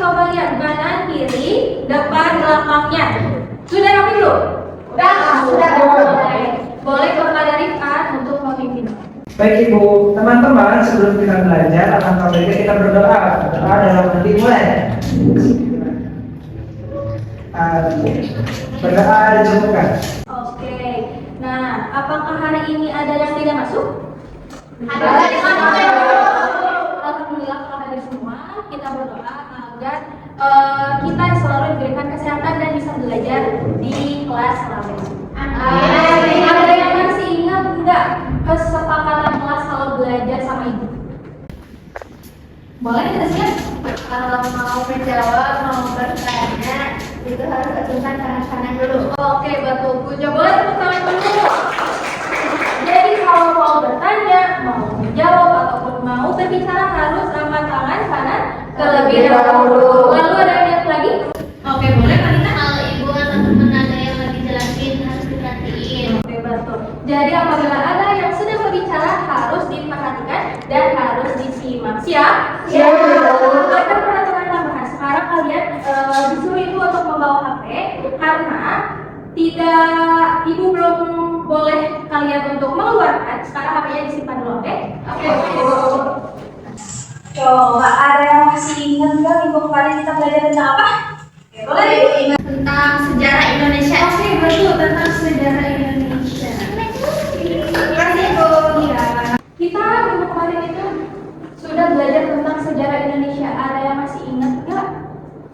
coba lihat kanan, kiri, depan, belakangnya. Sudah rapi belum? Sudah. Boleh kepada Rifat untuk memimpin. Baik Ibu, teman-teman sebelum kita belajar alangkah baiknya kita berdoa. Berdoa dalam hati mulai. Berdoa dijemputkan. Oke. Nah, apakah hari ini ada yang tidak masuk? Ada. Alhamdulillah kalau ada semua, kita berdoa agar kita selalu diberikan kesehatan dan bisa belajar di kelas selama ini. Ada yang masih ingat enggak kesepakatan kelas kalau belajar sama ibu? Boleh kita siap? Kalau mau menjawab, mau bertanya, itu harus acungkan tangan kanan dulu. Oke, betul. Puja boleh tepuk tangan dulu. Jadi kalau mau bertanya, mau menjawab ataupun mau berbicara harus angkat tangan kanan terlebih dahulu. Lalu ada yang lihat lagi? Oke, boleh Kanita? Kalau ibu atau teman ada yang lagi jelasin harus diperhatiin. Oke, betul. Jadi apabila ada yang sedang berbicara harus diperhatikan dan harus disimak. Siap? Siap. Ada peraturan tambahan. Sekarang kalian disuruh itu untuk membawa HP karena ibu belum boleh kalian untuk mengeluarkan. Sekarang HP-nya disimpan dulu, oke? Oke. Coba ada yang masih ingat nggak minggu kemarin kita belajar tentang apa? Oke, boleh ingat Tentang sejarah Indonesia. Oke, betul tentang sejarah Indonesia. Terima kasih Bu. Ya. Kita minggu kemarin itu sudah belajar tentang sejarah Indonesia. Ada yang masih ingat nggak?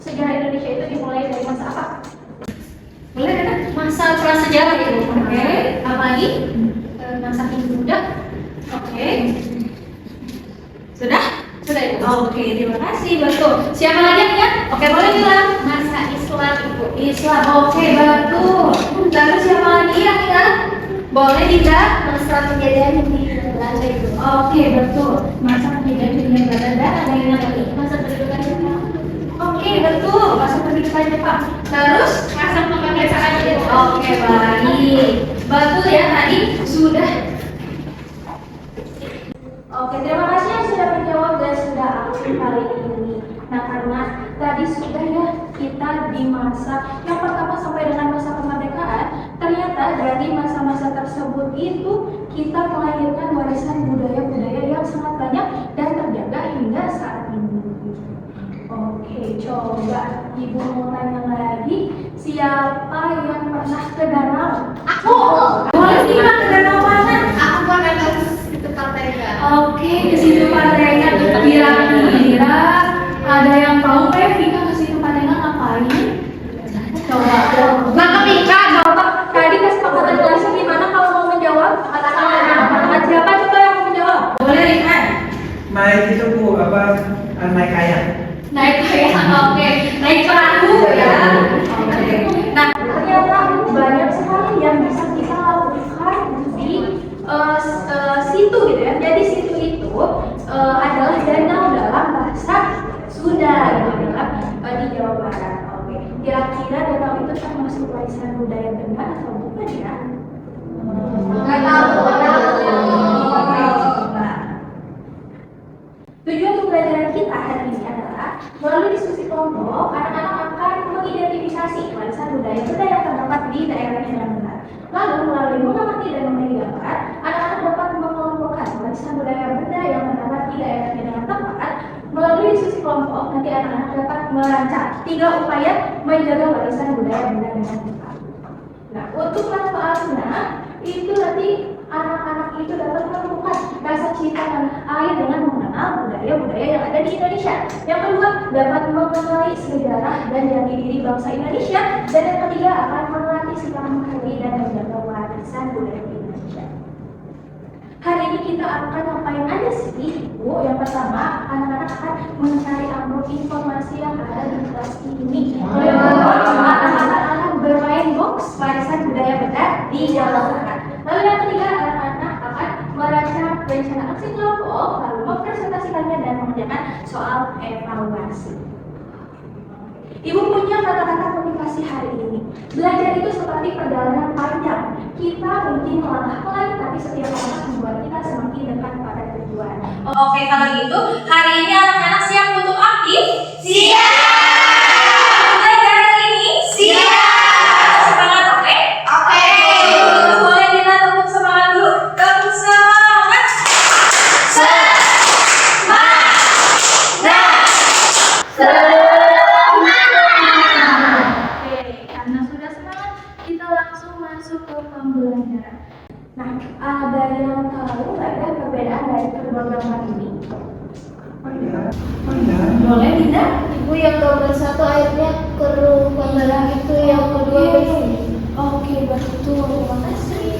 Sejarah Indonesia itu dimulai dari masa apa? Boleh kan? Masa prasejarah itu. Oke. Apa lagi? Masa Hindu Buddha. Oke. Sudah? Sudah itu. Oke, terima kasih. Betul. Siapa lagi yang ingat? Oke, boleh bilang. Masa Islam ibu. Islam. Oke, betul. Lalu siapa lagi yang ingat? Boleh tidak? Masa penjajahan di Belanda itu. Oke, betul. Masa penjajahan dunia Belanda. Ada yang ingat lagi? Masa pendudukan Jepang. Oke, betul. Masa pendudukan Jepang. Terus? Masa pemerintahan itu. Oke, baik. Betul ya tadi sudah. Oke, terima kasih yang sudah menjawab dan sudah aktif kali ini. Nah, karena tadi sudah ya kita di masa yang pertama sampai dengan masa kemerdekaan, ternyata dari masa-masa tersebut itu kita melahirkan warisan budaya-budaya yang sangat banyak dan terjaga hingga saat ini. Oke, coba Ibu mau tanya lagi, siapa yang pernah ke danau? Aku. Boleh bilang ke danau mana? Aku pernah ke situ Pantai. Oke, ke situ Pantengan. Kira-kira ada yang tahu Vika ke situ Pantengan ngapain? Coba. Nangkep ikan. Coba. Tadi kesepakatan kelasnya gimana kalau mau menjawab? Katakan siapa coba yang mau menjawab? Boleh Rika. Naik itu Bu, naik kayak. Naik kayak, oke. Naik perahu ya. Oke. Nah, ternyata banyak sekali yang bisa kita lakukan di situ gitu ya. Jadi situ itu adalah danau dalam bahasa Sunda gitu dalam di Jawa Barat. Oke. Kira-kira danau itu termasuk warisan budaya benda atau bukan ya? Nggak tahu. Tujuan pembelajaran kita hari ini adalah melalui diskusi kelompok, anak-anak akan mengidentifikasi warisan budaya benda yang terdapat di daerahnya dengan benar. Lalu melalui mengamati dan memilih gambar, anak-anak dapat mengelompokkan warisan budaya benda yang terdapat di daerahnya dengan tepat. Melalui diskusi kelompok, nanti anak-anak dapat merancang 3 upaya menjaga warisan budaya benda dengan tepat. Nah, untuk manfaatnya itu nanti anak-anak itu dapat menemukan rasa cinta tanah air dengan mengenal budaya-budaya yang ada di Indonesia. Yang kedua, dapat mengenali sejarah dan jati diri bangsa Indonesia. Dan yang ketiga, akan melatih sikap menghargai dan menjaga warisan budaya Indonesia. Hari ini kita akan ngapain aja sih, Bu? Yang pertama, anak-anak akan mencari amplop informasi yang ada di kelas ini. Anak-anak akan bermain box warisan budaya benda di Jawa Barat. Lalu yang ketiga, anak-anak akan merancang rencana aksi kelompok, lalu mempresentasikannya dan mengerjakan soal evaluasi. Ibu punya kata-kata motivasi hari ini. Belajar itu seperti perjalanan panjang. Kita mungkin melangkah pelan, tapi setiap langkah membuat kita semakin dekat pada tujuan. Oke, kalau gitu hari ini anak-anak siap untuk aktif? Siap! Nomor 1 airnya keruh, yang itu yang kedua bersih. Oke, betul. Terima kasih.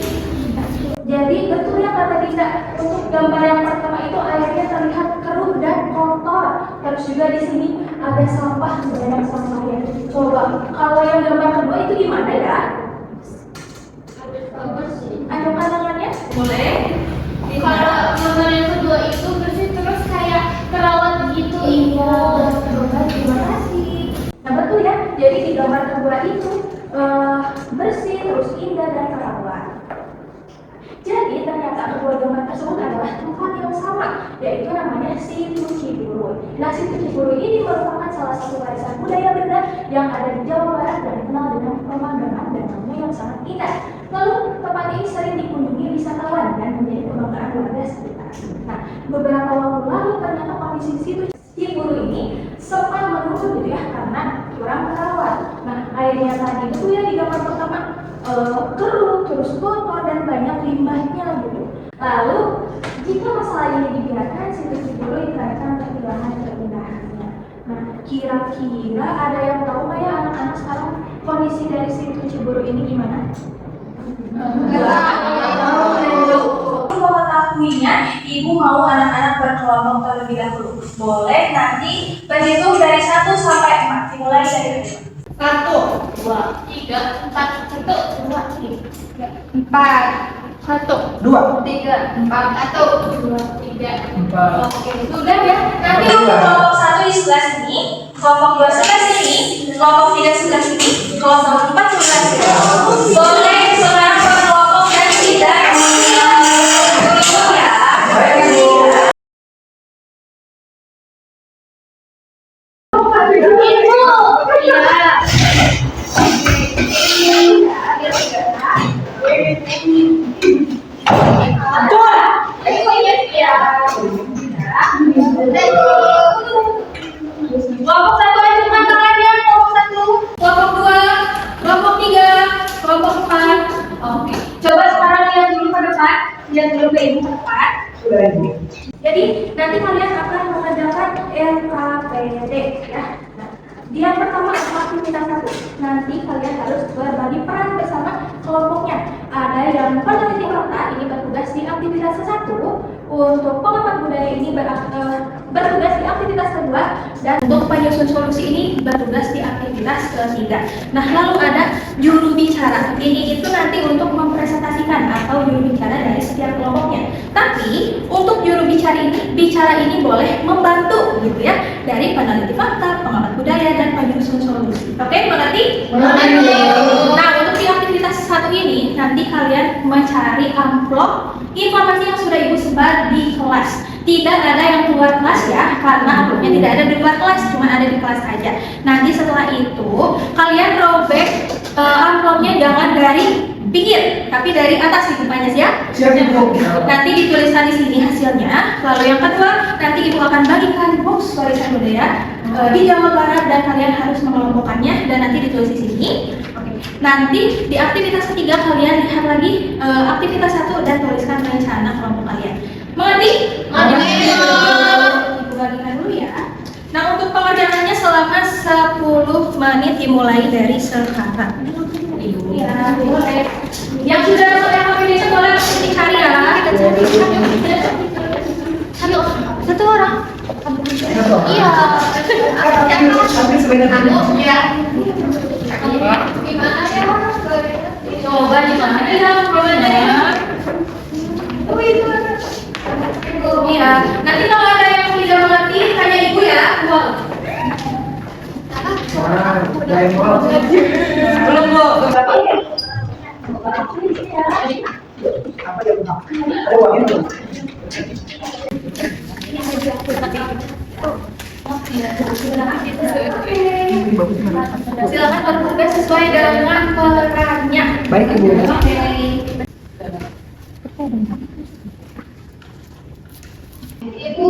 Jadi betul ya kata Dinda. Untuk gambar yang pertama itu airnya terlihat keruh dan kotor. Terus juga di sini ada sampah, banyak sampah ya. Coba kalau yang gambar kedua itu gimana ya? Ayo pandangannya, boleh? Kalau gambar yang kedua itu bersih terus kayak kerawat gitu. Iya, betul. Terima kasih. Nah betul ya. Jadi di gambar kedua itu bersih, terus indah dan terawat. Jadi ternyata kedua gambar tersebut adalah tempat yang sama, yaitu namanya Situ Ciburuy. Nah, Situ Ciburuy ini merupakan salah satu warisan budaya benda yang ada di Jawa Barat dan dikenal dengan pemandangan danaunya yang sangat indah. Lalu tempat ini sering dikunjungi wisatawan dan menjadi kebanggaan warga sekitar. Nah, beberapa waktu lalu ternyata kondisi Situ Ciburuy ini sempat menurun gitu ya karena kurang terawat. Nah, airnya tadi itu ya di gambar pertama keruh, terus kotor dan banyak limbahnya gitu. Lalu jika masalah ini dibiarkan, Situ Ciburuy terancam kehilangan keindahannya. Nah, kira-kira ada yang tahu nggak ya anak-anak sekarang kondisi dari Situ Ciburuy ini gimana? Mau mengetahuinya, ibu mau anak-anak berkelompok terlebih dahulu. Boleh nanti berhitung dari 1 sampai 4. Dimulai dari 1, 2, 3, 4, 1, 2, 3, 4, 1, 2, 3, 4, 1, 2, 3, 4. Oke, sudah ya. Nanti untuk kelompok 1 di sebelah sini, kelompok 2 sebelah sini, kelompok 3 sebelah sini, kelompok 4 sebelah sini. Boleh sekarang per kelompok dan tidak berhitung ya. Kelompok 1 aja tangannya, kelompok 1, kelompok 2, kelompok 3, kelompok 4. Oke. Coba sekarang lihat dulu ke depan, lihat dulu ke ibu ke depan. Sudah ibu. Jadi nanti kalian akan mengerjakan LKPD ya. Nah, di yang pertama aktivitas 1. Nanti kalian harus berbagi peran bersama kelompoknya. Ada yang peneliti fakta ini bertugas di aktivitas 1, untuk pengamat budaya ini bertugas di aktivitas kedua, dan untuk penyusun solusi ini bertugas di aktivitas ketiga. Nah, lalu ada juru bicara. Ini itu nanti untuk mempresentasikan atau juru bicara dari setiap kelompoknya. Tapi untuk juru bicara ini boleh membantu gitu ya dari peneliti fakta, pengamat budaya dan penyusun solusi. Oke, mengerti? Nah, untuk di aktivitas 1 ini nanti kalian mencari amplop informasi yang sudah ibu sebar di kelas. Tidak ada yang keluar kelas ya, karena amplopnya tidak ada di luar kelas, cuma ada di kelas aja. Nanti setelah itu kalian robek amplopnya jangan dari pinggir, tapi dari atas dibukanya ya. Siap ibu. Nanti dituliskan di sini hasilnya. Lalu yang kedua, nanti ibu akan bagikan box warisan budaya di Jawa Barat dan kalian harus mengelompokkannya dan nanti ditulis di sini. Oke. Nanti di aktivitas ketiga kalian lihat lagi aktivitas 1 dan tuliskan rencana kelompok kalian. Mengerti? Ibu bagikan dulu ya. Nah, untuk pengerjaannya selama 10 menit dimulai dari sekarang. Ibu ya, boleh. Yang sudah dapat LKPD itu boleh dicari ya. Kita cari. Satu orang. Iya. Tapi sebenarnya Ya. Gimana ya? Coba gimana ya? Oh itu. Iya. Nanti kalau ada yang tidak mengerti tanya ibu ya. belum bu. Apa ya bu? Ada uangnya belum? Silakan bertugas sesuai dengan perannya. Baik ibu. Oke. Ibu,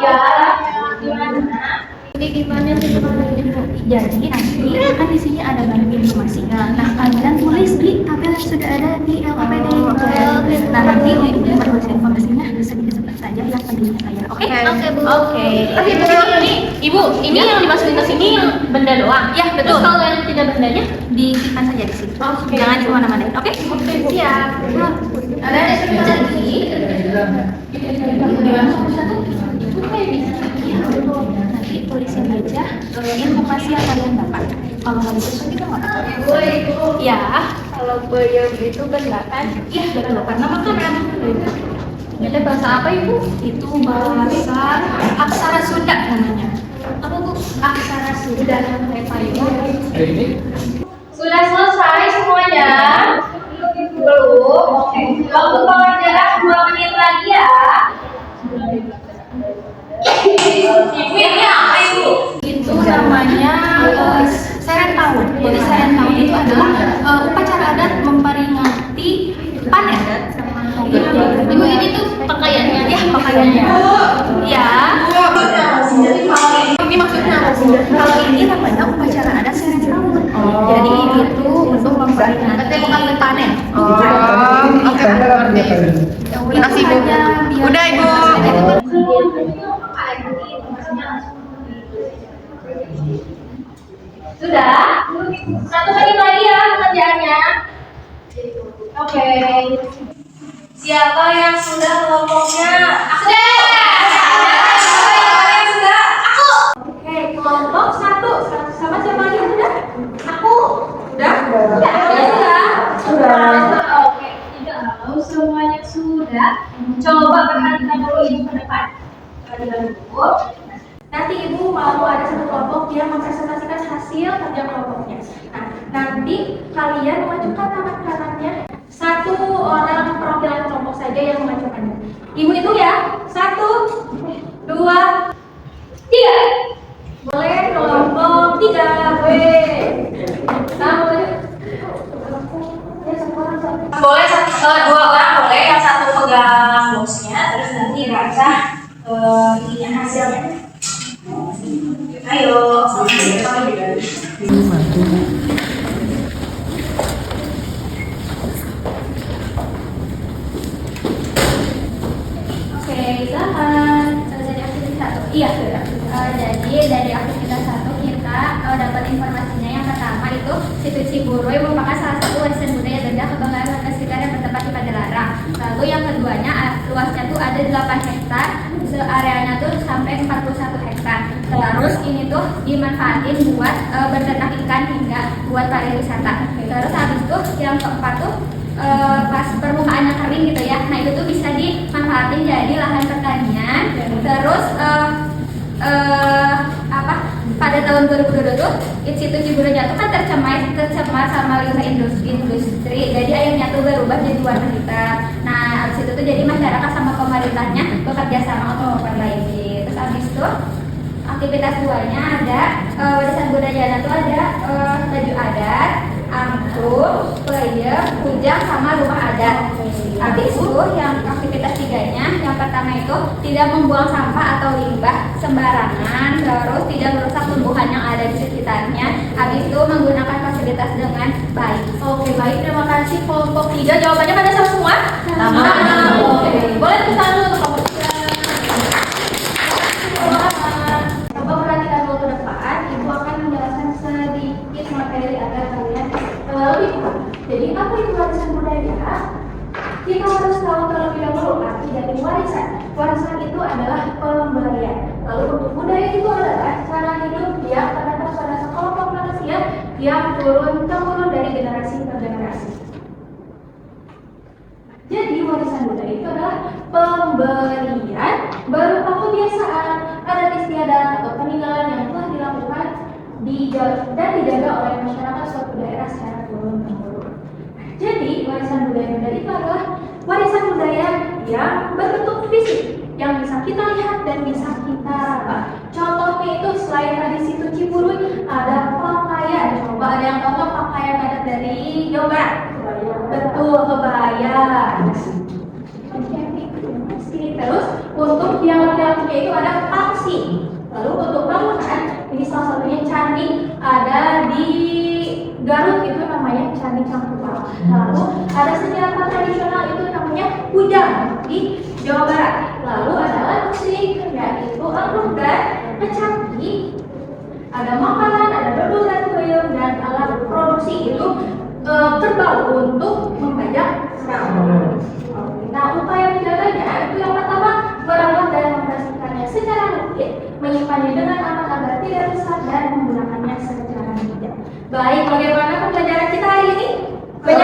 ya gimana? Ini gimana sih? Jadi nanti kan di sini ada banyak informasinya. Nah, kalian tulis di tabel yang sudah ada di LKPD. Nah, nanti untuk menulis informasinya bisa disebut saja yang tadinya saya. Oke? Bu. Oke. Oke, Bu. Ibu, ini yang dimasukin ke sini yang benda doang. Ya, betul. Terus kalau yang tidak bendanya Disimpan saja di sini. Oke. Jangan di mana-mana. Oke? siap. Ada jadi Nanti tulisin aja informasi yang kalian dapat. Kalau nggak bisa kita nggak apa-apa. Ya, kalau beliau itu benda kan? iya betul. Karena makanan Itu bahasa apa Ibu? itu bahasa aksara Sunda namanya. Apa Bu? Aksara Sunda. Sudah selesai semuanya? Belum? Oke. Waktu pengajaran 2 menit lagi ya. Ibu ini apa Ibu? Itu namanya seren tahun. Jadi seren tahun itu adalah upacara adat memperingati panen. Ibu ini tuh pakaiannya. Ya, pakaiannya. Ya. Ini maksudnya apa sih? Kalau ini namanya upacara adat seren tahun. Jadi itu untuk memperingati panen. Oke, Makasih, Bu. Udah, Ibu. Sudah? 1 menit lagi ya pekerjaannya. Oke. Siapa yang sudah kelompoknya? Aku. Aku. Oke, kelompok 1 sama siapa lagi yang sudah? Aku. Sudah? Ya, aku sudah. Oke, kalau semuanya sudah, coba perhatikan dulu Ibu ke depan. Perhatikan dulu. Nanti Ibu mau ada satu kelompok yang mempresentasikan hasil kerja kelompoknya. Nah, nanti kalian mengajukan tangan-tangannya. 1 orang perwakilan kelompok saja yang mengajukannya. Ibu itu ya. 1, 2, 3. Boleh kelompok 3. Nah, boleh. Ya, semua orang satu. Boleh 2 orang boleh, yang 1 pegang boxnya, terus nanti baca ininya hasilnya. Ayo. Oke, silahkan. Dari aktivitas 1. Iya, sudah. Jadi dari aktivitas 1 kita dapat informasinya. Yang pertama itu Situ Ciburuy merupakan salah satu warisan budaya benda kebanggaan warga sekitar yang bertempat di Padalarang. Lalu yang keduanya luasnya tuh ada 8 hektar, areanya tuh sampai 41 hektar. Terus ini tuh dimanfaatin buat berternak ikan hingga buat pariwisata. Terus habis itu yang keempat tuh pas permukaannya kering gitu ya. Nah itu tuh bisa dimanfaatin jadi lahan pertanian. Terus pada tahun 2022 tuh Situ Ciburuy tuh kan tercemar sama limbah industri. Jadi airnya tuh berubah jadi warna hitam. Nah abis itu tuh jadi masyarakat sama pemerintahnya bekerja sama untuk memperbaiki. Terus abis itu aktivitas 2-nya ada warisan budaya tuh ada baju adat, angklung, peyem, kujang sama rumah adat. Habis itu yang aktivitas 3-nya, yang pertama itu tidak membuang sampah atau limbah sembarangan, terus tidak merusak tumbuhan yang ada di sekitarnya. Habis itu menggunakan fasilitas dengan baik. Oke, baik, terima kasih kelompok 3. Jawabannya pada sama semua? Sama. Oke, boleh kita dulu untuk kelompok 3. Coba perhatikan dulu ke depan, Ibu akan menjelaskan sedikit materi agar kalian lebih paham. Jadi apa itu warisan budaya? Kita harus tahu terlebih dahulu arti dari warisan. Warisan itu adalah pemberian. Lalu untuk budaya itu adalah cara hidup yang terdapat pada sekelompok manusia yang turun-temurun dari generasi ke generasi. Jadi warisan budaya itu adalah pemberian berupa kebiasaan, adat istiadat atau peninggalan yang telah dilakukan dan dijaga oleh masyarakat suatu daerah secara turun-temurun. Jadi warisan budaya itu adalah warisan budaya yang berbentuk fisik yang bisa kita lihat dan bisa kita raba. Contohnya itu selain tadi Situ Ciburuy ada pakaian. Coba ada yang tahu nggak pakaian adat dari Jawa Barat? Betul, kebaya. Terus untuk yang laki-lakinya itu ada paksi. Lalu untuk bangunan ini salah satunya candi Garut itu namanya Candi Cangkuang. Lalu ada senjata tradisional itu namanya kujang di Jawa Barat. Lalu adalah musik, yaitu angklung dan kecapi. Ada makanan, ada dodol dan peyem, dan alat produksi itu kerbau untuk membajak serau. Nah, upaya menjaganya itu yang pertama merawat dan membersihkannya secara rutin, menyimpannya dengan aman agar tidak rusak dan menggunakannya secara bijak. Baik, bagaimana pembelajaran kita hari ini? Di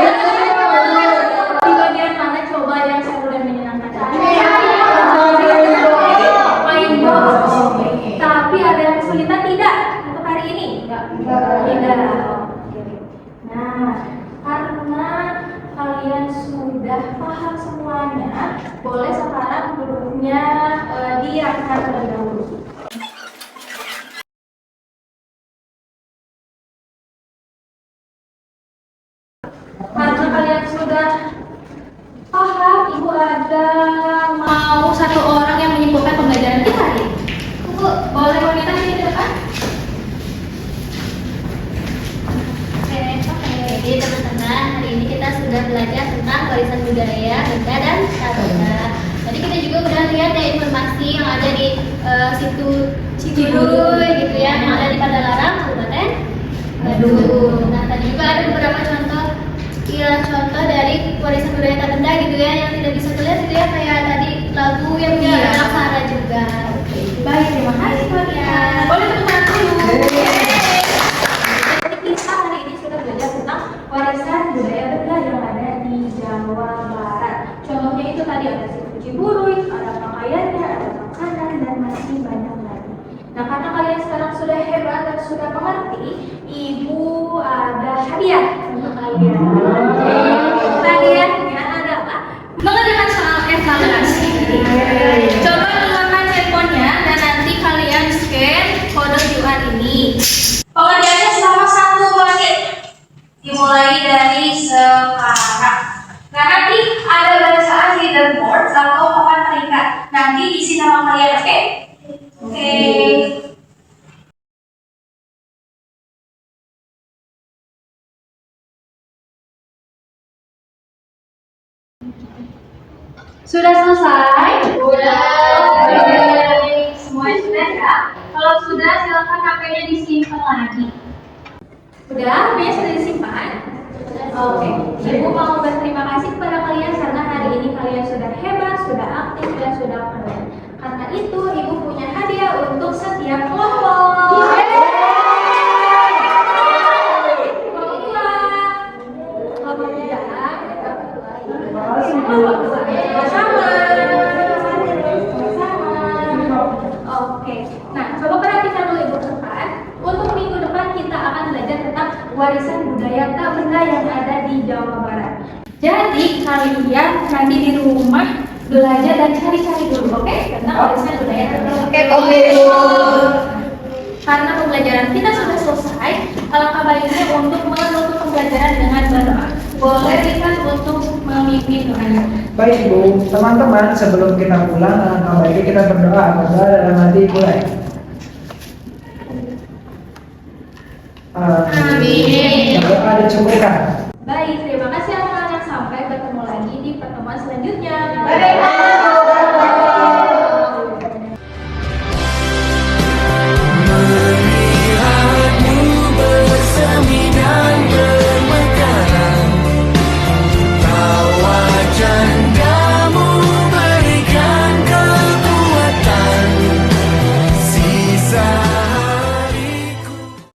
bagian mana coba yang seru dan menyenangkan? Main bola. Tapi ada yang kesulitan tidak untuk hari ini? Tidak. Nah, karena kalian sudah paham semuanya, boleh sekarang duduknya dirapikan terlebih dahulu. Karena kalian sudah paham, Ibu ada mau satu orang yang menyimpulkan pembelajaran kita hari ini. Ibu, boleh meminta di depan? Jadi teman-teman, hari ini kita sudah belajar tentang warisan budaya, benda dan sarana. Tadi kita juga udah lihat ya informasi yang ada di situ Ciburuy gitu ya, yang ada di Padalarang, Kabupaten Bandung. Nah, tadi juga ada beberapa contoh dari warisan budaya tak benda gitu ya, yang tidak bisa terlihat gitu ya, kayak tadi lagu yang punya aksara juga. Baik, terima kasih kalian. Boleh tepuk tangan dulu. Jadi kita hari ini sudah belajar tentang warisan budaya benda yang ada di Jawa Barat. Contohnya itu tadi ada situ Ciburuy, ada pakaiannya, ada makanan, dan masih banyak lagi. Nah, karena kalian sekarang sudah hebat dan sudah mengerti, Ibu ada hadiah untuk kalian. Hadiahnya adalah mengadakan soal evaluasi. Coba gunakan handphonenya dan nanti kalian scan kode QR ini. Pengerjaannya selama 1 menit. Dimulai dari sekarang. Nah, nanti ada bacaan leaderboard atau papan peringkat. Nanti isi nama kalian, oke? Oke. Sudah selesai? Sudah. Semuanya sudah ya? Kalau sudah, silakan HP-nya disimpan lagi. Sudah? HP-nya sudah disimpan? Oke. Ibu mau berterima kasih kepada kalian karena hari ini kalian sudah hebat, sudah aktif, dan sudah keren. Karena itu, Ibu punya hadiah untuk setiap kelompok. Kelompok 3, sama. Oke. Nah, coba perhatikan dulu Ibu depan. Untuk minggu depan kita akan belajar tentang warisan budaya tak benda yang ada di Jawa Barat. Jadi kalian nanti di rumah belajar dan cari-cari dulu, oke? Tentang warisan budaya tak benda. Oke. Karena pembelajaran kita sudah selesai, alangkah baiknya untuk menutup pembelajaran dengan berdoa. Boleh kita untuk memimpin doanya. Baik Ibu, teman-teman sebelum kita pulang alangkah baiknya kita berdoa dalam hati mulai. Amin. Berdoa dicukupkan. Baik, terima kasih anak-anak. Sampai bertemu lagi di pertemuan selanjutnya. Bye-bye.